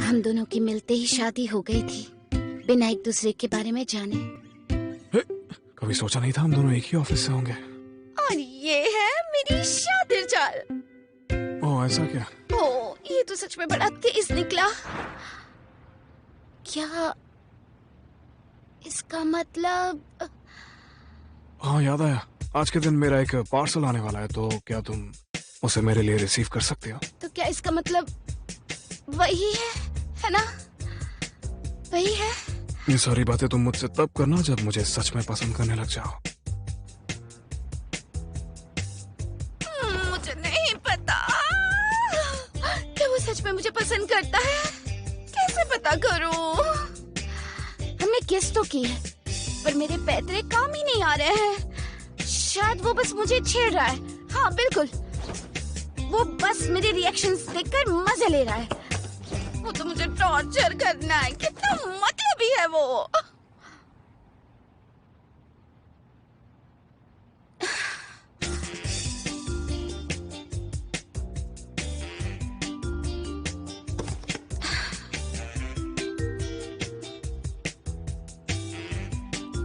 हम दोनों की मिलते ही शादी हो गई थी, बिना एक दूसरे के बारे में जाने। कभी सोचा नहीं था हम दोनों एक ही ऑफिस से होंगे। और ये है मेरी शातिर चाल। ओह, ऐसा क्या? ओह, ये तो सच में बड़ा तेज निकला। क्या इसका मतलब? हाँ, याद आया। आज के दिन मेरा एक पार्सल आने वाला है, तो क्या तुम उसे मेरे लिए रिसीव कर सकते हो? तो क्या इसका मतलब वही है ना? वही है। ये सारी बातें तुम मुझसे तब करना जब मुझे सच में पसंद करने लग जाओ। मुझे नहीं पता क्या वो सच में मुझे पसंद करता है। कैसे पता करूं? हमने किस तो की है, पर मेरे पैतरे काम ही नहीं आ रहे हैं। शायद वो बस मुझे छेड़ रहा है। हाँ बिल्कुल, वो बस मेरे रिएक्शंस देखकर मजे ले रहा है। वो तो मुझे टॉर्चर करना है। कितना मतलबी है वो।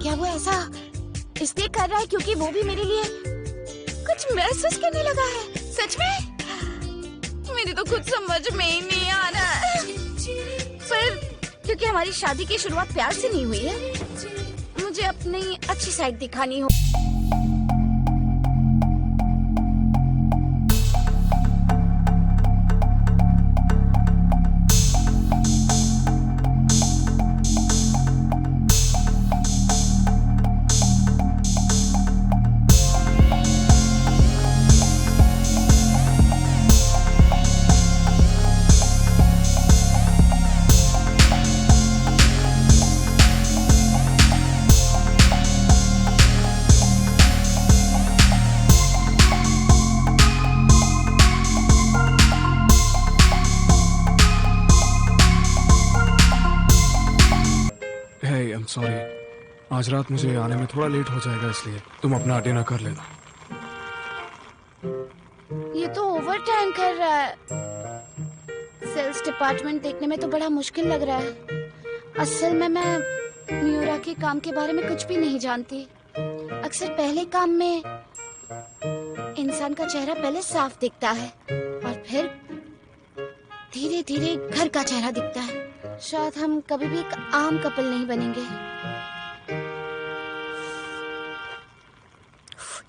क्या वो ऐसा इसलिए कर रहा है क्योंकि वो भी मेरे लिए कुछ महसूस करने लगा है? सच में? मेरी तो कुछ समझ में ही नहीं आ रहा है। पर क्योंकि हमारी शादी की शुरुआत प्यार से नहीं हुई है, मुझे अपनी अच्छी साइड दिखानी हो। सॉरी, आज रात मुझे आने में थोड़ा लेट हो जाएगा, इसलिए तुम अपना डिनर कर लेना। ये तो ओवर टाइम कर रहा है। सेल्स डिपार्टमेंट देखने में तो बड़ा मुश्किल लग रहा है। असल में मैं म्यूरा के काम के बारे में कुछ भी नहीं जानती। अक्सर पहले काम में इंसान का चेहरा पहले साफ दिखता है और फिर धीरे धीरे घर का चेहरा दिखता है। शायद हम कभी भी एक आम कपल नहीं बनेंगे।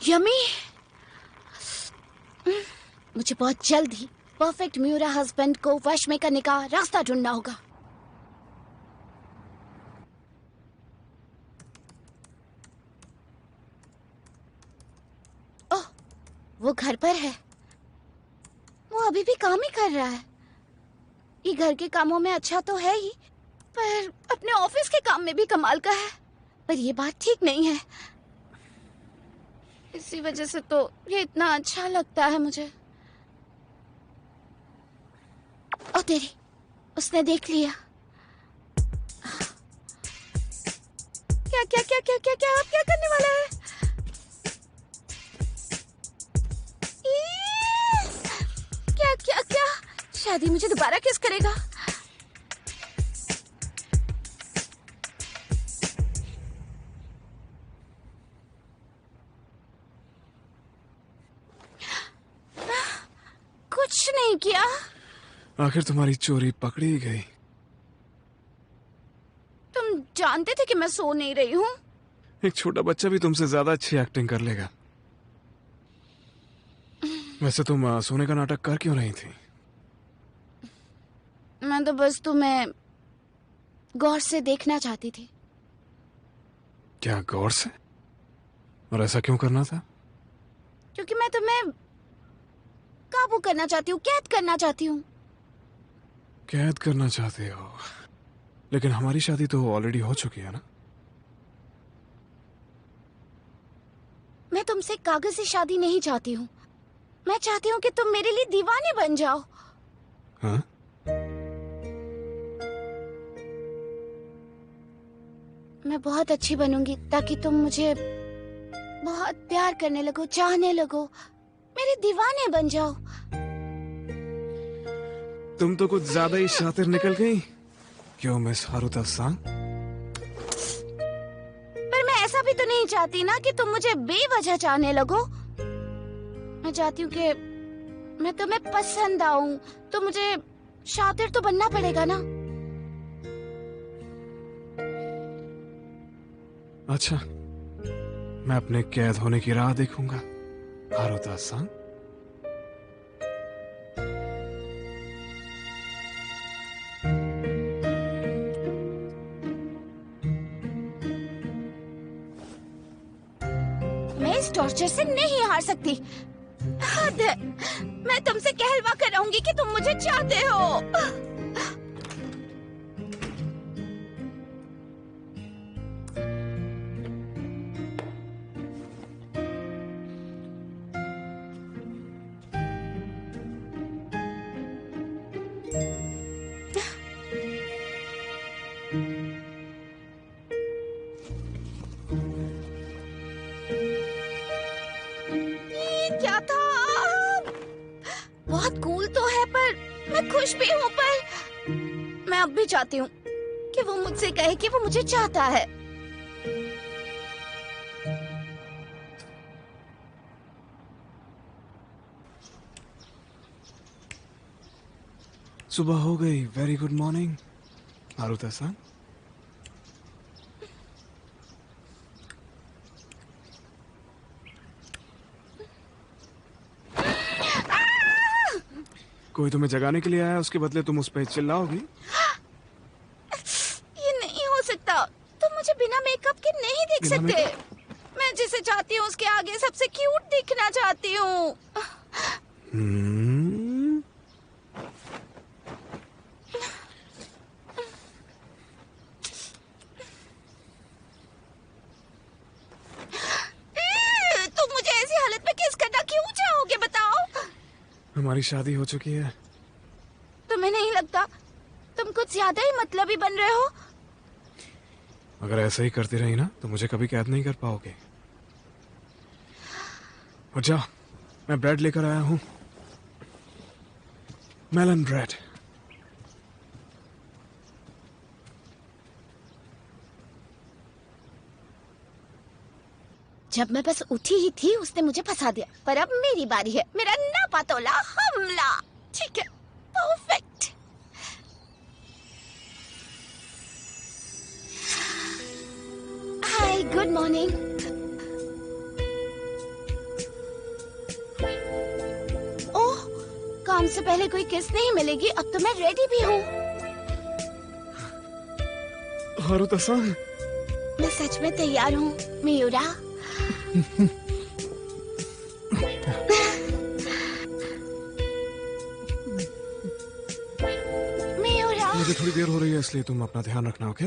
यमी, मुझे बहुत जल्द ही परफेक्ट म्यूरा हस्बैंड को वश में करने का रास्ता ढूंढना होगा। ओह, वो घर पर है। वो अभी भी काम ही कर रहा है। ये घर के कामों में अच्छा तो है ही, पर अपने ऑफिस के काम में भी कमाल का है। पर ये बात ठीक नहीं है। इसी वजह से तो ये इतना अच्छा लगता है मुझे। ओ तेरी, उसने देख लिया। क्या क्या क्या क्या क्या क्या आप क्या करने वाला है? क्या क्या क्या? शादी मुझे दोबारा किस करेगा? कुछ नहीं किया। आखिर तुम्हारी चोरी पकड़ी गई। तुम जानते थे कि मैं सो नहीं रही हूँ। एक छोटा बच्चा भी तुमसे ज्यादा अच्छी एक्टिंग कर लेगा। वैसे तुम सोने का नाटक कर क्यों रही थी? मैं तो बस तुम्हें गौर से देखना चाहती थी। क्या गौर से? और ऐसा क्यों करना था? क्योंकि मैं तुम्हें काबू करना चाहती हूँ, कैद करना चाहती हूँ। कैद करना चाहते हो? लेकिन हमारी शादी तो ऑलरेडी हो चुकी है ना? मैं तुमसे कागज से शादी नहीं चाहती हूँ। मैं चाहती हूँ कि तुम मेरे लिए दीवाने बन जाओ। हाँ? मैं बहुत अच्छी बनूंगी ताकि तुम मुझे बहुत प्यार करने लगो, चाहने लगो, मेरे दीवाने बन जाओ। तुम तो कुछ ज्यादा ही शातिर निकल गई। क्यों मिस हारुता-सान? पर मैं ऐसा भी तो नहीं चाहती ना कि तुम मुझे बेवजह चाहने लगो। मैं चाहती हूँ कि मैं तुम्हें पसंद आऊं, तो मुझे शातिर तो बनना पड़ेगा ना। अच्छा, मैं अपने कैद होने की राह देखूंगा, हारुता-सान। मैं इस टॉर्चर से नहीं हार सकती। हद है। मैं तुमसे कहलवा कर रहूंगी कि तुम मुझे चाहते हो। ये क्या था? बहुत कूल तो है, पर मैं खुश भी हूँ। पर मैं अब भी चाहती हूँ कि वो मुझसे कहे कि वो मुझे चाहता है। सुबह हो गई। Very good morning, Haruta san. कोई तुम्हें जगाने के लिए आया, उसके बदले तुम उस पर चिल्लाओगी? ये नहीं हो सकता। तुम मुझे बिना मेकअप के नहीं देख बिना सकते। मैं जिसे चाहती हूँ उसके आगे सबसे क्यूट दिखना चाहती हूँ। तुम मुझे ऐसी हालत में किस करना क्यों चाहोगे, बताओ? हमारी शादी हो चुकी है। तुम्हें नहीं लगता तुम कुछ ज्यादा ही मतलबी बन रहे हो? अगर ऐसा ही करती रही ना, तो मुझे कभी कैद नहीं कर पाओगे। और जा, मैं ब्रेड लेकर आया हूँ, मेलन ब्रेड। जब मैं बस उठी ही थी उसने मुझे फंसा दिया। पर अब मेरी बारी है, मेरा नापातोला हमला। ठीक है, परफेक्ट। हाय, गुड मॉर्निंग। ओह, काम से पहले कोई किस नहीं मिलेगी। अब तो मैं रेडी भी हूँ। हारुता-सान, मैं सच में तैयार हूँ, मियूरा। मियूरा, मुझे थोड़ी देर हो रही है, इसलिए तुम अपना ध्यान रखना, ओके?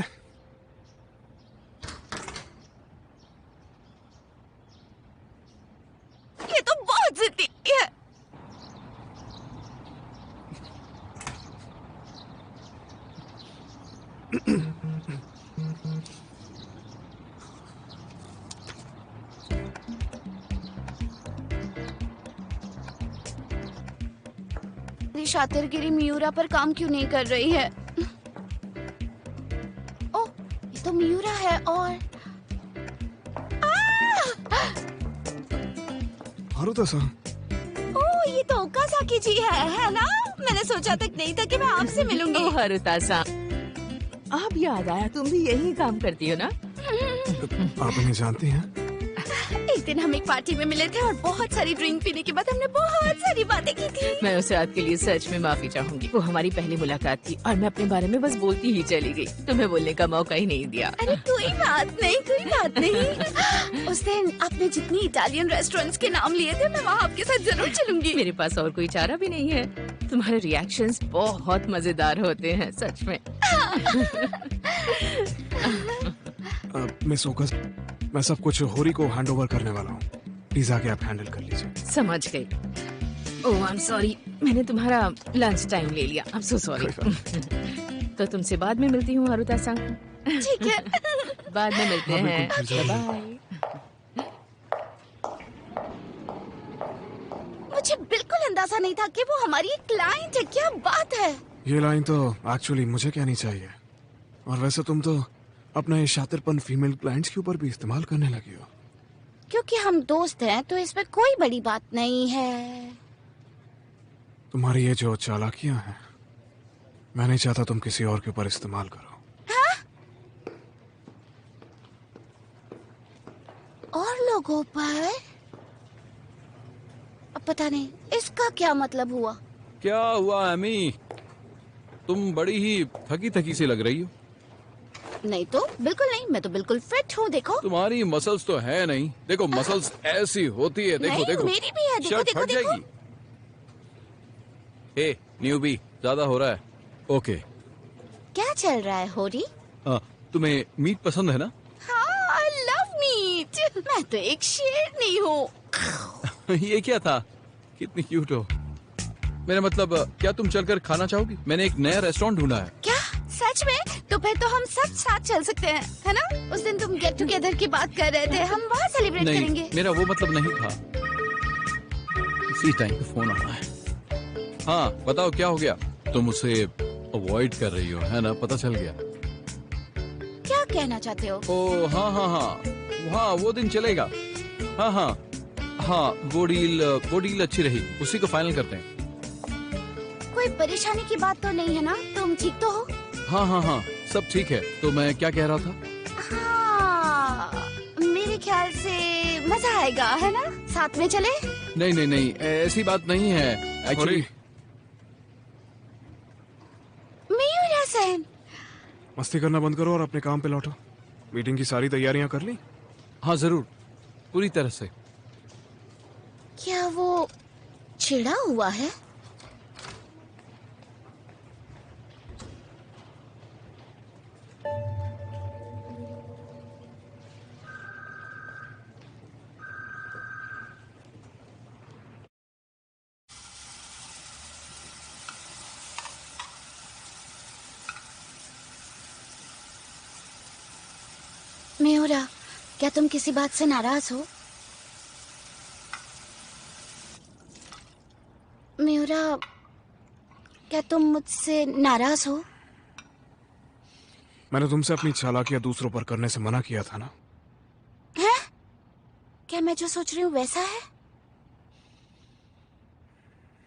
ये तो बहुत जिद्दी है। मेरी शातिरगिरी मियूरा पर काम क्यों नहीं कर रही है? ओह, ये तो मियूरा है। और हारुता-सान, ओह, ये तो ओकाज़ाकी जी है ना? मैंने सोचा तक नहीं था कि मैं आपसे मिलूंगी। ओह हारुता-सान, अब याद आया, तुम भी यही काम करती हो ना? आप इन्हें जानती हैं? एक दिन हम एक पार्टी में मिले थे और बहुत सारी ड्रिंक पीने के बाद हमने बहुत सारी बातें की थी। मैं उस रात के लिए सच में माफी चाहूंगी। वो हमारी पहली मुलाकात थी और मैं अपने बारे में बस बोलती ही चली गई। तुम्हें बोलने का मौका ही नहीं दिया। अरे कोई बात नहीं, कोई बात नहीं। उस दिन आपने जितनी इटालियन रेस्टोरेंट्स के नाम लिए थे, मैं वहाँ आपके साथ जरूर चलूंगी। मेरे पास और कोई चारा भी नहीं है। तुम्हारे रिएक्शंस बहुत मजेदार होते हैं, सच में। मिस ओकस, मैं सब कुछ होरी को हैंडओवर करने वाला हूँ। प्लीज आके आप हैंडल कर लीजिए। समझ गई। ओह आई एम सॉरी, मैंने तुम्हारा लंच टाइम ले लिया। I am so sorry. तो तुमसे बाद में मिलती हूँ हारुता-सान। ठीक है। बाद में मिलते हाँ, हैं। बिल्कुल, बाय। मुझे बिल्कुल अंदाजा नहीं था कि वो हमारी क्लाइंट है। क्या बात है। ये लाइन तो एक्चुअली मुझे कहनी चाहिए। और वैसे तुम तो अपना ये शातिरपन फीमेल क्लाइंट्स के ऊपर भी इस्तेमाल करने लगी हो। क्योंकि हम दोस्त हैं तो इसमें कोई बड़ी बात नहीं है। तुम्हारी ये जो चालाकियां हैं, मैं नहीं चाहता तुम किसी और के ऊपर इस्तेमाल करो। और लोगों पर? अब पता नहीं इसका क्या मतलब हुआ। क्या हुआ एमी? तुम बड़ी ही थकी थकी सी लग रही हो। नहीं तो बिल्कुल नहीं, मैं तो बिल्कुल फिट हूँ। देखो तुम्हारी मसल्स तो है नहीं। देखो मसल्स ऐसी होती है। देखो नहीं, देखो मेरी भी है। देखो शर्ट देखो फट देखो। जाएगी। ए न्यूबी, ज्यादा हो रहा है। ओके। क्या चल रहा है होरी? तुम्हें मीट पसंद है ना? हाँ, आई लव मीट। मैं तो एक शेरनी हूँ। ये क्या था? कितनी क्यूट हो। मेरा मतलब, क्या तुम चलकर खाना चाहोगी? मैंने एक नया रेस्टोरेंट ढूंढा है। क्या सच में? तो फिर तो हम सब साथ चल सकते हैं, है ना? उस दिन तुम गेट टुगेदर की बात कर रहे थे, हम वहाँ सेलिब्रेट नहीं, करेंगे। मेरा वो मतलब नहीं था। इसी टाइम पे फोन आना है। हाँ बताओ क्या हो गया? तुम उसे अवॉइड कर रही हो, है ना? पता चल गया। क्या कहना चाहते हो? ओ हाँ हाँ हाँ हाँ, वो दिन चलेगा। हाँ हाँ हाँ, वो डील अच्छी रही। उसी को फाइनल करते हैं। कोई परेशानी की बात तो नहीं है ना? तुम ठीक तो हो? हाँ हाँ हाँ, सब ठीक है। तो मैं क्या कह रहा था? हाँ, मेरे ख्याल से मजा आएगा, है ना? साथ में चले? नहीं नहीं नहीं, ऐसी बात नहीं है एक्चुअली। मियूरा सेन, मस्ती करना बंद करो और अपने काम पे लौटो। मीटिंग की सारी तैयारियां कर ली? हाँ जरूर, पूरी तरह से। क्या वो चिढ़ा हुआ है? मियूरा, क्या तुम किसी बात से नाराज हो? मियूरा, क्या तुम मुझसे नाराज हो? मैंने तुमसे अपनी चालाकियां दूसरों पर करने से मना किया था ना। हैं? क्या मैं जो सोच रही हूँ वैसा है?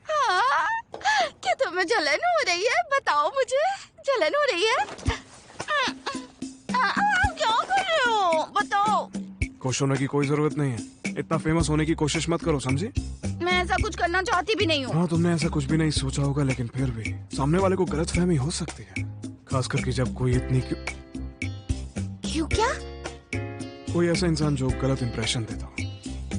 हाँ, क्या तुम्हें जलन हो रही है? बताओ मुझे, जलन हो रही है? क्या कर रहे हो? बताओ। खुश होने की कोई जरूरत नहीं है। इतना फेमस होने की कोशिश मत करो, समझी? मैं ऐसा कुछ करना चाहती भी नहीं हूँ। हाँ, तुमने ऐसा कुछ भी नहीं सोचा होगा, लेकिन फिर भी सामने वाले को गलतफहमी हो सकती है, खास करके जब कोई इतनी क्यों? क्या? कोई ऐसा इंसान जो गलत इंप्रेशन देता हो।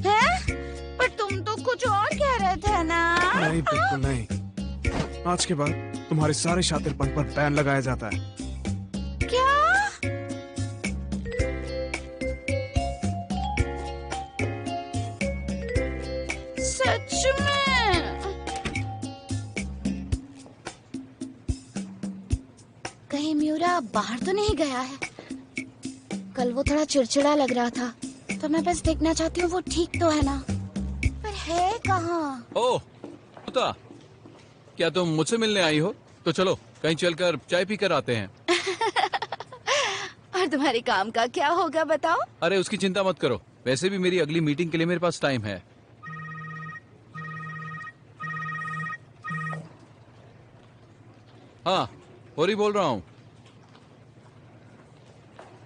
हैं? पर तुम तो कुछ और कह रहे थे ना? नहीं, बिल्कुल नहीं। आज के बाद तुम्हारे सारे शातिरपन पर बैन लगाया जाता है। क्या? सच में? कहीं मियूरा बाहर तो नहीं गया है? कल वो थोड़ा चिड़चिड़ा लग रहा था, तो मैं बस देखना चाहती हूँ वो ठीक तो है ना। पर है कहाँ? ओह पुता, क्या तुम मुझसे मिलने आई हो? तो चलो कहीं चलकर चाय पी कर आते हैं। और तुम्हारे काम का क्या होगा बताओ? अरे उसकी चिंता मत करो, वैसे भी मेरी अगली मीटिंग के लिए मेरे पास टाइम है। हाँ, होरी बोल रहा हूँ।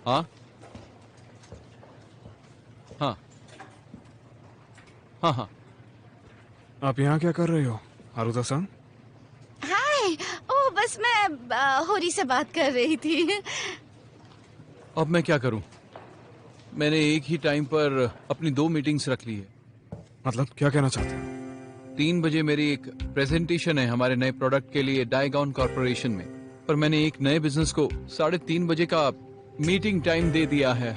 हाँ हाँ हाँ हाँ। आप यहाँ क्या कर रहे हो, हारुता सन? हाय, ओ बस मैं होरी से बात कर रही थी। अब मैं क्या करूं? मैंने एक ही टाइम पर अपनी 2 मीटिंग्स रख ली है। मतलब क्या कहना चाहते हो? 3 बजे मेरी एक प्रेजेंटेशन है हमारे नए प्रोडक्ट के लिए डाइगॉन कॉर्पोरेशन में, पर मैंने एक नए बिजनेस को 3:30 बजे का मीटिंग टाइम दे दिया है।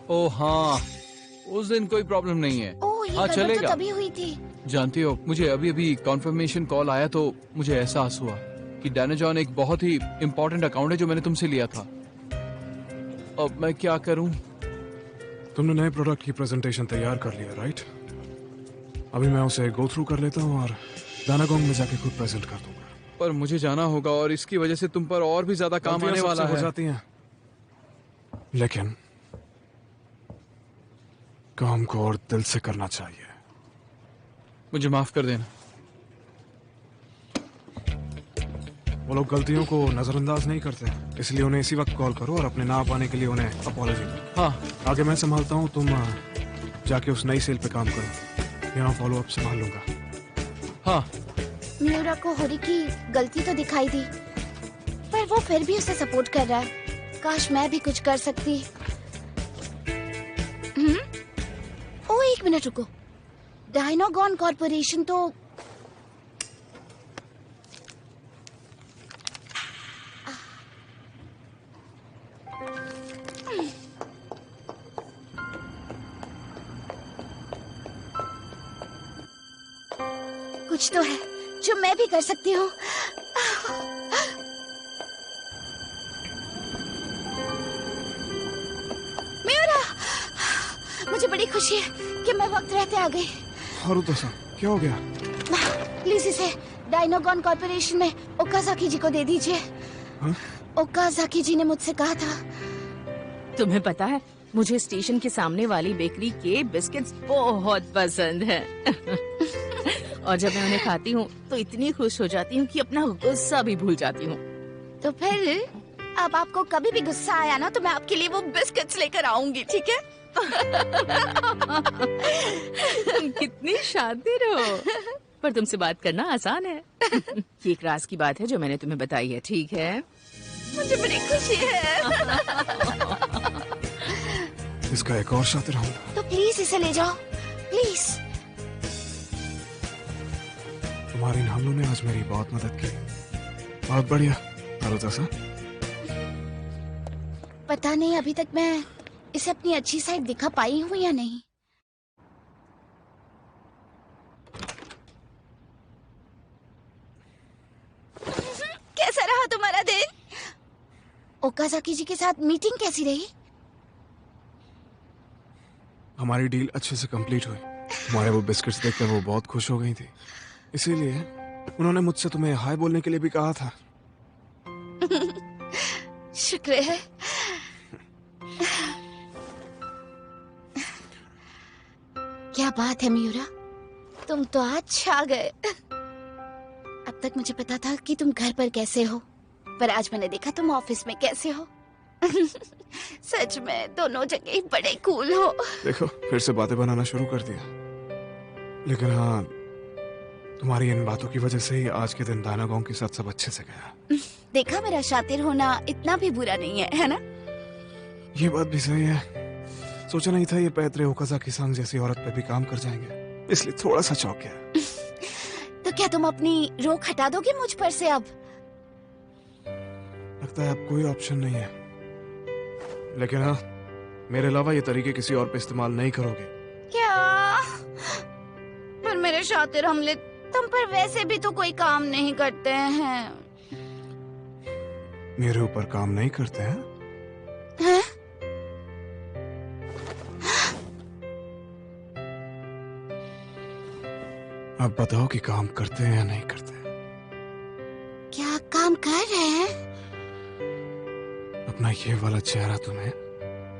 ओ हाँ, उस दिन कोई प्रॉब्लम नहीं है। ओ, ये हाँ गड़बड़ चलेगा। तो तभी हुई थी। जानती हो, मुझे अभी अभी कॉन्फर्मेशन कॉल आया तो मुझे एहसास हुआ कि डायनाजॉन एक बहुत ही इम्पोर्टेंट अकाउंट है जो मैंने तुमसे लिया था। अब मैं क्या करूं? तुमने नए प्रोडक्ट की प्रेजेंटेशन तैयार कर लिया, राइट? अभी मैं उसे गो थ्रू कर लेता हूँ और दानागोंग में जाके खुद प्रेजेंट कर दूंगा। पर मुझे जाना होगा और इसकी वजह से तुम पर और भी ज्यादा काम आने गलतियां वाला सबसे हो है। जाती हैं, लेकिन काम को और दिल से करना चाहिए। मुझे माफ कर देना। वो लोग गलतियों को नजरअंदाज नहीं करते, इसलिए उन्हें इसी वक्त कॉल करो और अपने ना पाने के लिए उन्हें अपॉलॉजी दो। हाँ, आगे मैं संभालता हूँ, तुम जाके उस नई सेल पे काम करो, यहाँ फॉलो अप संभाल लूंगा। हाँ। म्यूरा को होरी की गलती तो दिखाई दी, पर वो फिर भी उसे सपोर्ट कर रहा है। काश मैं भी कुछ कर सकती। ओ एक मिनट रुको, डायनागॉन कॉर्पोरेशन तो कुछ तो है जो मैं भी कर सकती हूँ। म्यूरा, मुझे बड़ी खुशी है कि मैं वक्त रहते आ गई। हारुतो-सान, क्या हो गया? प्लीज इसे डायनागॉन कॉर्पोरेशन में ओकाजाकी जी को दे दीजिए। हाँ? ओकाजाकी जी ने मुझसे कहा था। तुम्हें पता है, मुझे स्टेशन के सामने वाली बेकरी के बिस्किट्स बहुत पसंद हैं। और जब मैं उन्हें खाती हूँ तो इतनी खुश हो जाती हूँ कि अपना गुस्सा भी भूल जाती हूँ। तो फिर अब आपको कभी भी गुस्सा आया ना तो मैं आपके लिए वो बिस्किट्स लेकर आऊंगी, ठीक है? कितनी शातिर हो। पर तुमसे बात करना आसान है। ये एक राज की बात है जो मैंने तुम्हें बताई है, ठीक है? मुझे बड़ी खुशी है। इसका एक और शातिर होगा। तो प्लीज इसे ले जाओ, प्लीज। तुम्हारे इन हमलों ने आज मेरी बहुत मदद की, बहुत बढ़िया। हारुतो-सान, पता नहीं अभी तक मैं इसे अपनी अच्छी साइड दिखा पाई हूँ या नहीं। कैसा रहा तुम्हारा दिन? ओकाजाकी जी के साथ मीटिंग कैसी रही? हमारी डील अच्छे से कंप्लीट हुई। तुम्हारे वो बिस्किट्स देखकर वो बहुत खुश हो गई थी, इसीलिए उन्होंने मुझसे तुम्हें हाय बोलने के लिए भी कहा था। शुक्र है। क्या बात है म्यूरा, तुम तो आज छा गए। अब तक मुझे पता था कि तुम घर पर कैसे हो, पर आज मैंने देखा तुम ऑफिस में कैसे हो। सच में दोनों जगह ही बड़े कूल हो। देखो, फिर से बातें बनाना शुरू कर दिया। लेकिन हाँ, तुम्हारी इन बातों की वजह से ही आज के दिन दानागोंग के साथ सब अच्छे से गया। देखा, मेरा शातिर होना इतना भी बुरा नहीं है ना? ये बात भी सही है। सोचा नहीं था ये पैतरे ओकाजाकी-सान जैसी औरत पे भी काम कर जाएंगे, इसलिए थोड़ा सा चौंक गया। तो क्या तुम अपनी रोक हटा दोगे मुझ पर से अब? लगता है अब कोई ऑप्शन नहीं है। लेकिन हाँ, मेरे अलावा ये तरीके किसी और पे इस्तेमाल नहीं करोगे। क्या? पर मेरे शातिर हमले तुम पर वैसे भी तो कोई काम नहीं करते हैं। मेरे ऊपर काम नहीं करते हैं? हैं? अब बताओ कि काम करते हैं या नहीं करते। क्या काम कर रहे हैं? अपना ये वाला चेहरा तुम्हें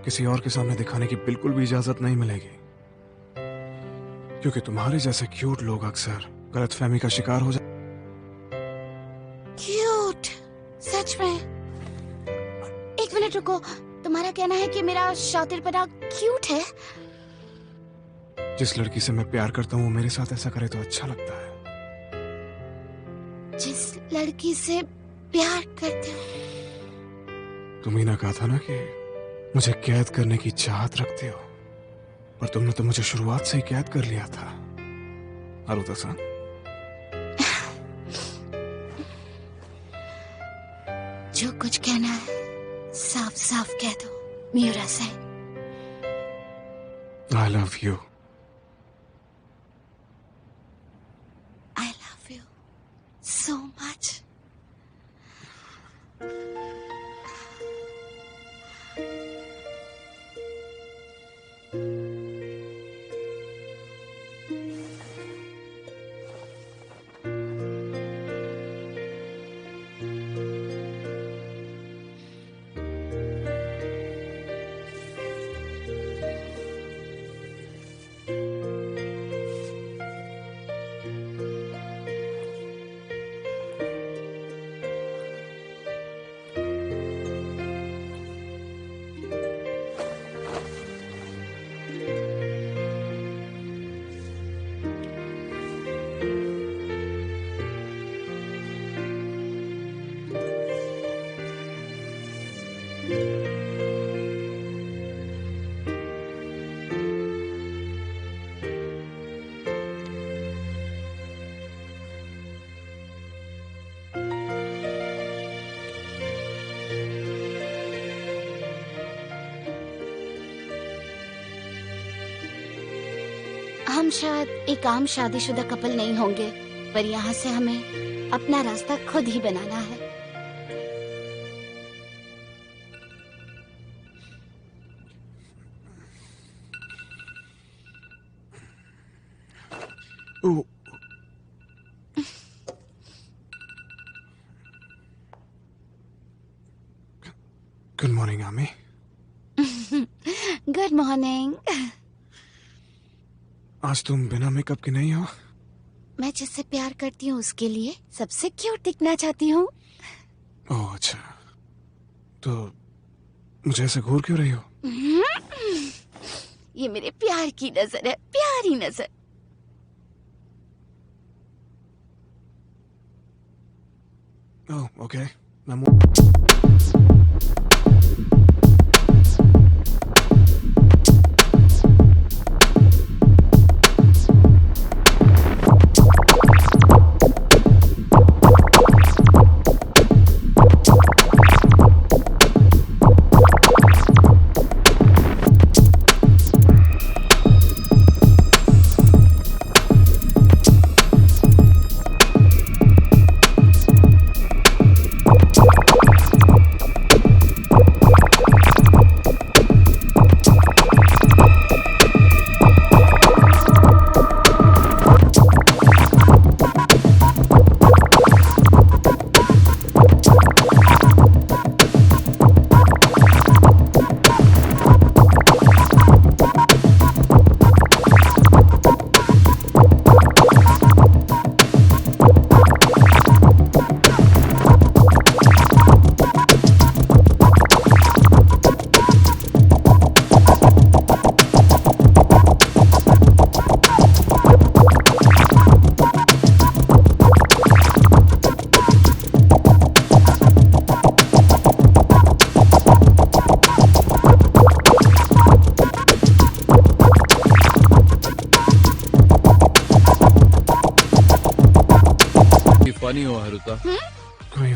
किसी और के सामने दिखाने की बिल्कुल भी इजाजत नहीं मिलेगी, क्योंकि तुम्हारे जैसे क्यूट लोग अक्सर गलतफहमी का शिकार हो जाते। क्यूट? सच में? एक मिनट रुको, तुम्हारा कहना है कि मेरा शातिरपना क्यूट है? जिस लड़की से मैं प्यार करता हूँ वो मेरे साथ ऐसा करे तो अच्छा लगता है। जिस लड़की से प्यार करते हो? तुम ही ना कहा था ना कि मुझे कैद करने की चाहत रखते हो, पर तुमने तो मुझे शुरुआत से ही कैद कर लिया था। हारुतो-सान, जो कुछ कहना है साफ साफ कह दो म्यूरा से। I love you. I love you so much. हम शायद एक आम शादीशुदा कपल नहीं होंगे, पर यहाँ से हमें अपना रास्ता खुद ही बनाना है। Oh. Good morning, Ami. Good morning. आज तुम बिना मेकअप के नहीं हो? मैं जिससे प्यार करती हूँ उसके लिए सबसे क्यूट दिखना चाहती हूँ। ओह अच्छा, तो मुझे ऐसे घूर क्यों रही हो? ये मेरे प्यार की नजर है, प्यारी नजर। ओह ओके, मैं फनी हो हरुता। कोई